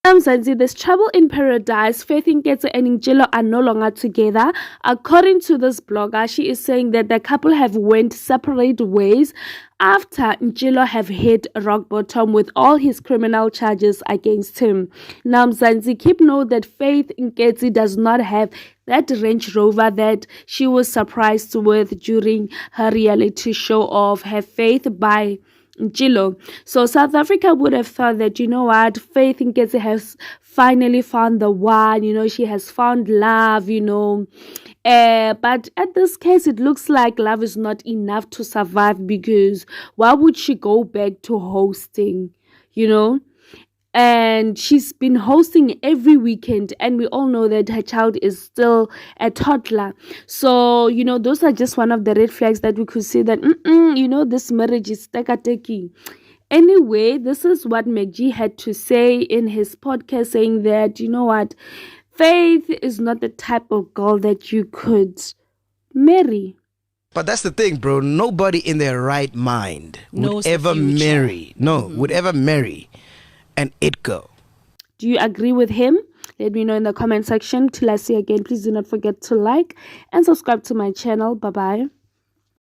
Zanzi, there's trouble in paradise. Faith Nketsi and Njilo are no longer together. According to this blogger, she is saying that the couple have went separate ways after Njilo have hit rock bottom with all his criminal charges against him. Now, Zanzi, keep note that Faith Nketsi does not have that Range Rover that she was surprised with during her reality show of Her Faith by Njilo. So South Africa would have thought that, you know what, Faith Nketsi has finally found the one, she has found love, but at this case, it looks like love is not enough to survive, because why would she go back to hosting, And she's been hosting every weekend, and we all know that her child is still a toddler. So, those are just one of the red flags that we could see that, this marriage is teka-teki. Anyway, this is what McG had to say in his podcast, saying that, Faith is not the type of girl that you could marry. But that's the thing, bro. Nobody in their right mind would ever marry an it girl. Do you agree with him? Let me know in the comment section. Till I see you again, please do not forget to like and subscribe to my channel. Bye bye.